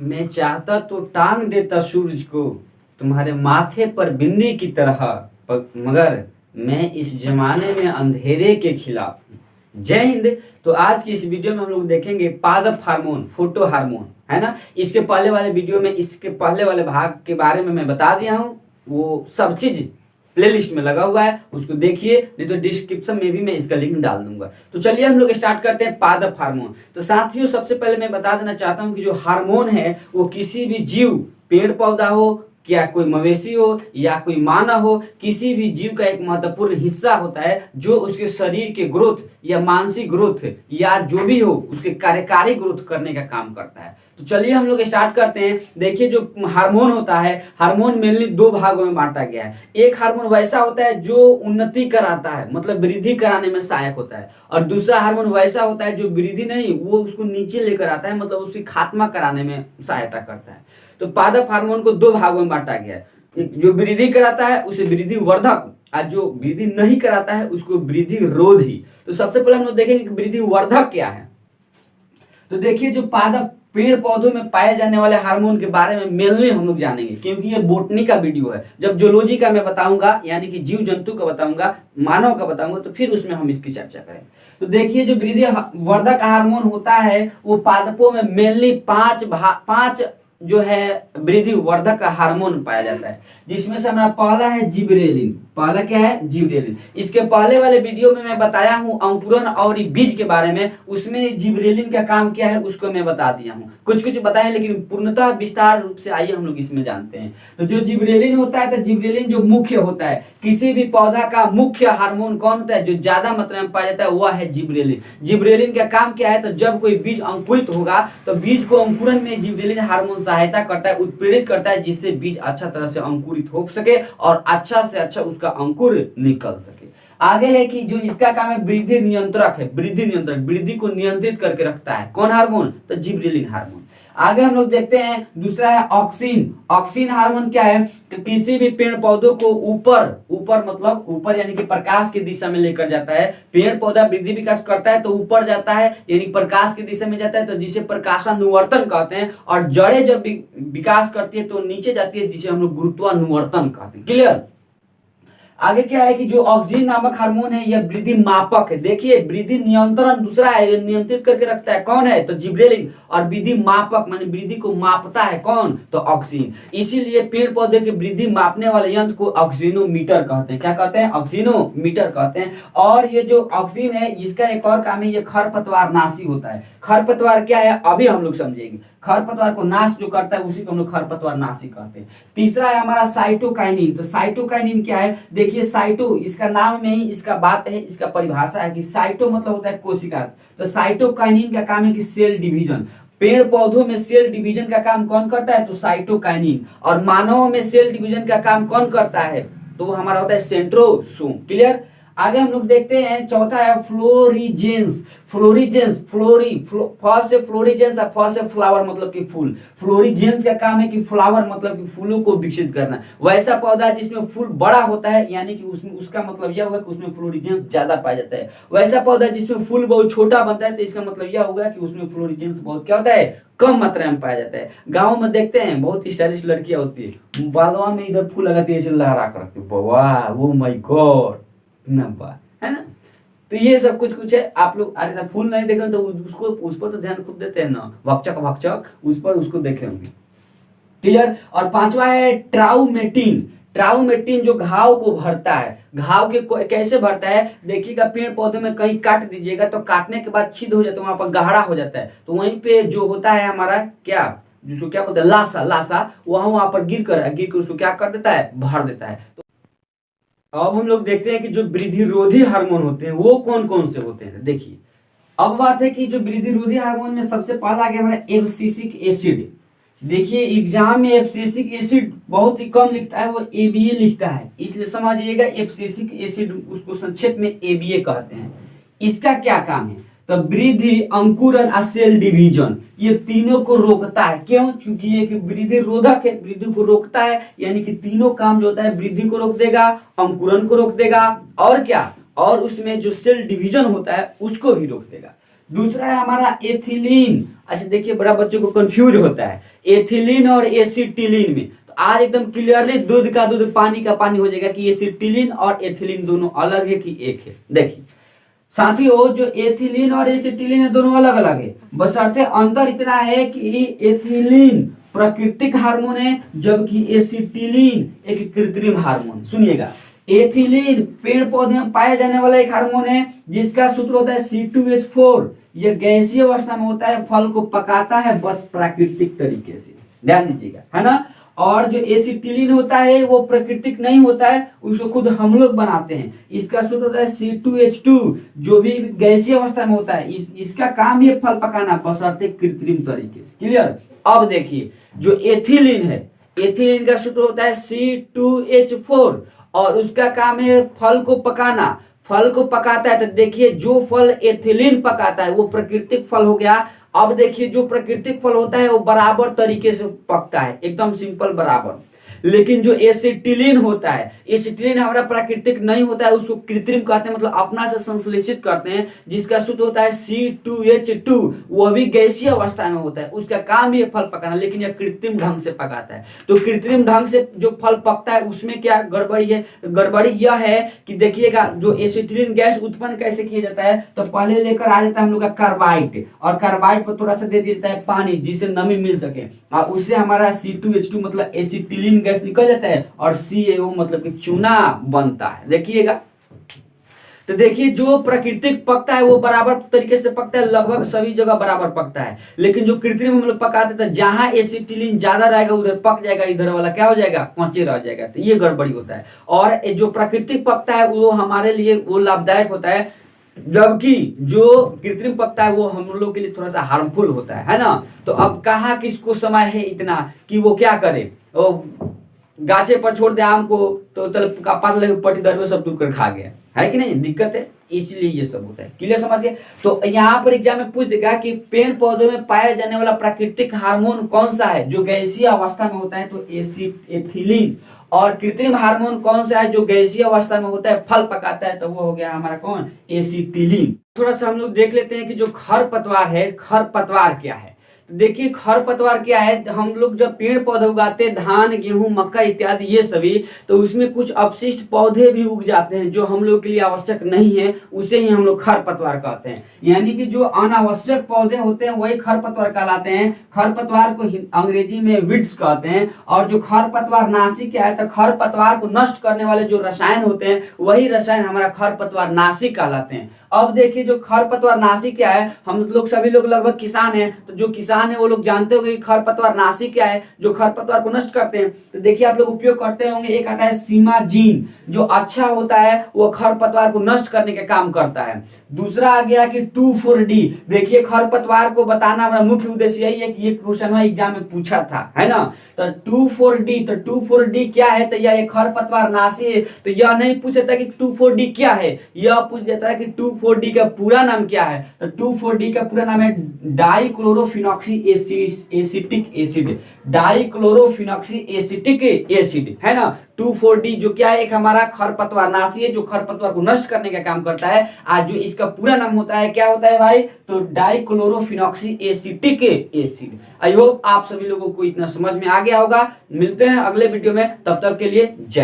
मैं चाहता तो टांग देता सूरज को तुम्हारे माथे पर बिंदी की तरह, मगर मैं इस जमाने में अंधेरे के खिलाफ हूँ। जय हिंद। तो आज की इस वीडियो में हम लोग देखेंगे पादप हार्मोन, फोटो हार्मोन, है ना। इसके पहले वाले वीडियो में इसके पहले वाले भाग के बारे में मैं बता दिया हूँ, वो सब चीज प्लेलिस्ट में लगा हुआ है, उसको देखिए, नहीं तो डिस्क्रिप्शन में भी मैं इसका लिंक डाल दूंगा। तो चलिए हम लोग स्टार्ट करते हैं पादप हार्मोन। तो साथियों, सबसे पहले मैं बता देना चाहता हूं कि जो हार्मोन है वो किसी भी जीव, पेड़ पौधा हो, क्या कोई मवेशी हो या कोई मानव हो, किसी भी जीव का एक महत्वपूर्ण हिस्सा होता है जो उसके शरीर के ग्रोथ या मानसिक ग्रोथ या जो भी हो उसके कार्यकारी ग्रोथ करने का काम करता है। तो चलिए हम लोग स्टार्ट करते हैं। देखिए, जो हार्मोन होता है, हार्मोन मेनली दो भागों में बांटा गया है। एक हार्मोन वैसा होता है जो उन्नति कराता है, मतलब वृद्धि कराने में सहायक होता है, और दूसरा हार्मोन वैसा होता है जो वृद्धि नहीं, वो उसको नीचे लेकर आता है, मतलब उसकी खात्मा कराने में सहायता करता है। तो पादप हार्मोन को दो भागों में बांटा गया है। जो वृद्धि कराता है उसे वृद्धि वर्धक, और जो वृद्धि नहीं कराता है उसको वृद्धि रोधी। तो सबसे पहले हम लोग देखेंगे कि वृद्धि वर्धक क्या है। तो देखिए, जो पादप पेड़ पौधों में पाए जाने वाले हार्मोन के बारे में मेनली हम लोग जानेंगे, क्योंकि ये बोटनी का वीडियो है। जब जूलॉजी का मैं बताऊंगा, यानी कि जीव जंतु का बताऊंगा, मानव का बताऊंगा, तो फिर उसमें हम इसकी चर्चा करेंगे। तो देखिए, जो वृद्धि वर्धक हार्मोन होता है वो पादपों में मेनली पांच जो है वृद्धि वर्धक का हार्मोन पाया जाता है, जिसमें से हमारा पहला है जिबरेलिन। पहला क्या है? जिबरेलिन। इसके पहले वाले वीडियो में मैं बताया हूं अंकुरन और बीज के बारे में, उसमें जिबरेलिन का काम क्या है उसको मैं बता दिया हूं, कुछ कुछ बताया, लेकिन पूर्णतः विस्तार रूप से आइए हम लोग इसमें जानते हैं। तो जो जिबरेलिन होता है, तो जिबरेलिन जो मुख्य होता है, किसी भी पौधा का मुख्य हार्मोन कौन होता है जो ज्यादा मात्रा में पाया जाता है, वह है जिबरेलिन। जिबरेलिन का काम क्या है? तो जब कोई बीज अंकुरित होगा तो बीज को अंकुरन में जिबरेलिन हार्मोन सहायता करता है, उत्प्रेरित करता है, जिससे बीज अच्छा तरह से अंकुरित हो सके और अच्छा से अच्छा उसका अंकुर निकल सके। आगे है कि जो इसका काम है वृद्धि नियंत्रक है, वृद्धि नियंत्रक, वृद्धि को नियंत्रित करके रखता है। कौन हार्मोन? तो जिबरेलिन हार्मोन। आगे हम लोग देखते हैं, दूसरा है ऑक्सिन। ऑक्सिन हार्मोन क्या है? कि किसी भी पेड़ पौधों को ऊपर ऊपर मतलब ऊपर यानी कि प्रकाश की दिशा में लेकर जाता है। पेड़ पौधा वृद्धि विकास करता है तो ऊपर जाता है, यानी प्रकाश की दिशा में जाता है, तो जिसे प्रकाशानुवर्तन कहते हैं। और जड़ें जब विकास करती है तो नीचे जाती है, जिसे हम लोग गुरुत्वानुवर्तन कहते हैं। क्लियर? आगे क्या है कि जो ऑक्सिन नामक हार्मोन है यह वृद्धि मापक है। देखिए, वृद्धि नियंत्रण दूसरा है, ये नियंत्रित करके रखता है। कौन है? तो जिबरेलिन। और वृद्धि मापक माने वृद्धि को मापता है। कौन? तो ऑक्सिन। इसीलिए पेड़ पौधे की वृद्धि मापने वाले यंत्र को ऑक्सिनोमीटर कहते हैं। क्या कहते हैं? ऑक्सिनोमीटर कहते हैं। और ये जो ऑक्सिन है इसका एक और काम है, ये खरपतवारनाशी होता है। खरपतवार क्या है अभी हम लोग समझेंगे। खरपतवार को नाश जो करता है उसी को हम लोग खरपतवारनाशी कहते हैं। तीसरा है हमारा साइटोकाइनिन। तो साइटोकाइनिन क्या है? देखिए, साइटो इसका नाम में ही इसका बात है, इसका परिभाषा है कि साइटो मतलब होता है कोशिका। तो साइटोकाइनिन का काम है कि सेल डिवीजन। पेड़ पौधों में सेल डिवीजन का काम कौन करता है? तो साइटोकाइनिन। और मानव में सेल डिवीजन का काम कौन करता है? तो वो हमारा होता है सेंट्रोसोम। क्लियर? आगे हम लोग देखते हैं, चौथा है फ्लोरीजेंस। फ्लोरीजेंस, फर्स्ट से फ्लोरीजेंस और फर्स्ट से फ्लावर मतलब कि फूल। फ्लोरीजेंस का काम है कि फ्लावर मतलब कि फूलों को विकसित करना। वैसा पौधा जिसमें फूल बड़ा होता है, यानी कि उसमें उसका मतलब यह हुआ कि उसमें फ्लोरीजेंस ज्यादा पाया जाता है। वैसा पौधा जिसमें फूल बहुत छोटा बनता है, तो इसका मतलब यह होगा कि उसमें फ्लोरीजेंस बहुत क्या होता है? कम मात्रा में पाया जाता है। गांव में देखते हैं बहुत स्टाइलिश लड़कियां होती है, बालों में इधर फूल लगाती है, लहरा कर रखती है, वाह वो माय गॉड, है ना। तो ये सब कुछ कुछ है। आप लोग अरे फूल नहीं देखें तो उसको उस पर तो ध्यान खूब देते हैं ना, भक्षक भक्षक उस पर उसको देखे होंगे। क्लियर? और पांचवा है ट्राउमेटिन। ट्राउमेटिन जो घाव को भरता है। घाव के कैसे भरता है? देखिएगा, पेड़ पौधे में कहीं काट दीजिएगा तो काटने के बाद छिद हो जाता है, वहां पर गहरा हो जाता है, तो वहीं पे जो होता है हमारा क्या, जिसको क्या बोलते हैं, लाशा, लाशा वहां पर गिर कर उसको क्या कर देता है? भर देता है। अब हम लोग देखते हैं कि जो वृद्धिरोधी हार्मोन होते हैं वो कौन कौन से होते हैं। देखिए, अब बात है कि जो वृद्धिरोधी हार्मोन में सबसे पहला आ गया हमारा एब्सिसिक एसिड। देखिए, एग्जाम में एब्सिसिक एसिड बहुत ही कम लिखता है, वो एबीए लिखता है, इसलिए समझिएगा एब्सिसिक एसिड, उसको संक्षेप में एबीए कहते हैं। इसका क्या काम है? तो वृद्धि, अंकुरन और सेल डिवीजन, ये तीनों को रोकता है। क्यों? क्योंकि ये वृद्धि रोधक है, वृद्धि को रोकता है, यानी कि तीनों काम जो होता है, वृद्धि को रोक देगा, अंकुरन को रोक देगा, और क्या, और उसमें जो सेल डिवीजन होता है उसको भी रोक देगा। दूसरा है हमारा एथिलीन। अच्छा देखिए, बड़ा बच्चों को कंफ्यूज होता है एथिलीन और एसिटिलीन में। तो आज एकदम क्लियरली दूध का दूध पानी का पानी हो जाएगा कि एसिटिलीन और एथिलीन दोनों अलग है कि एक है। देखिए साथियों, जो एथिलीन और एसिटिलीन है दोनों अलग अलग है, बशर्ते अंतर इतना है कि एथिलीन प्राकृतिक हार्मोन है जबकि एसिटिलीन एक कृत्रिम हार्मोन। सुनिएगा, एथिलीन पेड़ पौधे में पाया जाने वाला एक हार्मोन है जिसका सूत्र होता है C2H4। यह गैसीय अवस्था में होता है, फल को पकाता है बस प्राकृतिक तरीके से, ध्यान दीजिएगा, है ना। और जो एसिटिलीन होता है वो प्राकृतिक नहीं होता है, उसको खुद हम लोग बनाते हैं। इसका सूत्र होता है C2H2 जो भी गैसीय अवस्था में होता है। इसका काम ही फल पकाना बशर्ते कृत्रिम तरीके से। क्लियर। अब देखिए जो एथिलीन है, एथिलीन का सूत्र होता है C2H4 और उसका काम है फल को पकाना, फल को पकाता है। तो देखिए जो फल एथिलीन पकाता है वो प्राकृतिक फल हो गया। अब देखिए जो प्राकृतिक फल होता है वो बराबर तरीके से पकता है, एकदम सिंपल बराबर। लेकिन जो एसिटिलीन होता है, एसिटिलीन हमारा प्राकृतिक नहीं होता है, उसको कृत्रिम कहते हैं, मतलब अपना से संश्लेषित करते हैं, जिसका सूत्र होता है C2H2। वह भी गैसीय अवस्था में होता है, उसका काम भी है फल पकाना, लेकिन यह कृत्रिम ढंग से पकाता है। तो कृत्रिम ढंग से जो फल पकता है उसमें क्या गड़बड़ी है? गड़बड़ी यह है कि देखिएगा जो एसिटिलीन गैस उत्पन्न कैसे किया जाता है, तो पहले लेकर आ जाता है हम लोग का कार्बाइड, और कार्बाइड पर थोड़ा सा दे दिया जाता है पानी जिससे नमी मिल सके, और उससे हमारा C2H2 मतलब एसिटिलीन गैस निकल जाता है और CaO मतलब कि चूना बनता है। देखिएगा, तो देखिए जो प्राकृतिक पकता है वो बराबर तरीके से पकता है, लगभग सभी जगह बराबर पकता है। लेकिन जो कृत्रिम हम लोग पकाते थे, जहां एसिटिलीन ज्यादा रहेगा उधर पक जाएगा, इधर वाला क्या हो जाएगा, कच्चे रह जाएगा। तो ये गड़बड़ी होता है। और जो प्राकृतिक पकता है वो हमारे लिए वो लाभदायक होता है, जबकि जो कृत्रिम पकता है वो हम लोग के लिए थोड़ा सा हार्मफुल होता है ना। तो अब कहाँ किसको समय है इतना कि वो क्या करे, वो गाछे पर छोड़ दे आम को तो पात पटीदार में सब दूर कर खा गया, है कि नहीं, दिक्कत है, इसलिए ये सब होता है। क्लियर समझ गए। तो यहाँ पर एग्जाम में पूछ देगा कि पेड़ पौधों में पाया जाने वाला प्राकृतिक हार्मोन कौन सा है जो गैसीय अवस्था में होता है, तो एथिलीन। और कृत्रिम हार्मोन कौन सा है जो गैसीय अवस्था में होता है फल पकाता है, तो वो हो गया हमारा कौन, एसिटिलीन। थोड़ा सा हम लोग देख लेते हैं कि जो खरपतवार है, खरपतवार क्या है। देखिए खरपतवार क्या है, हम लोग जब पेड़ पौधे उगाते हैं, धान गेहूं मक्का इत्यादि ये सभी, तो उसमें कुछ अपशिष्ट पौधे भी उग जाते हैं जो हम लोग के लिए आवश्यक नहीं है, उसे ही हम लोग खरपतवार कहते हैं। यानी कि जो अनावश्यक पौधे होते हैं वही खरपतवार कहलाते हैं। खरपतवार को अंग्रेजी में वीड्स कहते हैं। और जो खरपतवार नाशी क्या है, तो खरपतवार को नष्ट करने वाले जो रसायन होते हैं वही रसायन हमारा खरपतवार नाशी कहलाते हैं। अब देखिए जो खरपतवार नाशी क्या है, हम लोग सभी लोग लगभग किसान हैं, तो जो किसान है वो लोग जानते होंगे कि खरपतवार नाशी क्या है, जो खरपतवार को नष्ट करते हैं। तो देखिए आप लोग उपयोग करते होंगे, एक आता है सीमाजीन जो अच्छा होता है, वो खरपतवार को नष्ट करने का काम करता है। दूसरा आ गया कि 2,4-D। देखिए खरपतवार को बताना हमारा मुख्य उद्देश्य यही है कि ये क्वेश्चन एग्जाम में पूछा था, है ना। तो 2,4-D, तो 2,4-D क्या है, तो यह खरपतवार नाशी है। तो यह नहीं पूछता कि 2,4-D क्या है, यह पूछ देता है कि 2,4-D का पूरा नाम क्या है। तो 2,4-D का पूरा नाम है dichlorophenoxy acetic acid, dichlorophenoxy acetic acid, है ना। 2,4-D जो क्या है, एक हमारा खरपतवार नाशी है जो खरपतवार को नष्ट करने का काम करता है। आज जो इसका पूरा नाम होता है क्या होता है भाई, तो dichlorophenoxy acetic acid. I hope आप सभी लोगों को इतना समझ में आ गया होगा। मिलते हैं अगले वीडियो में, तब तक के लिए जय।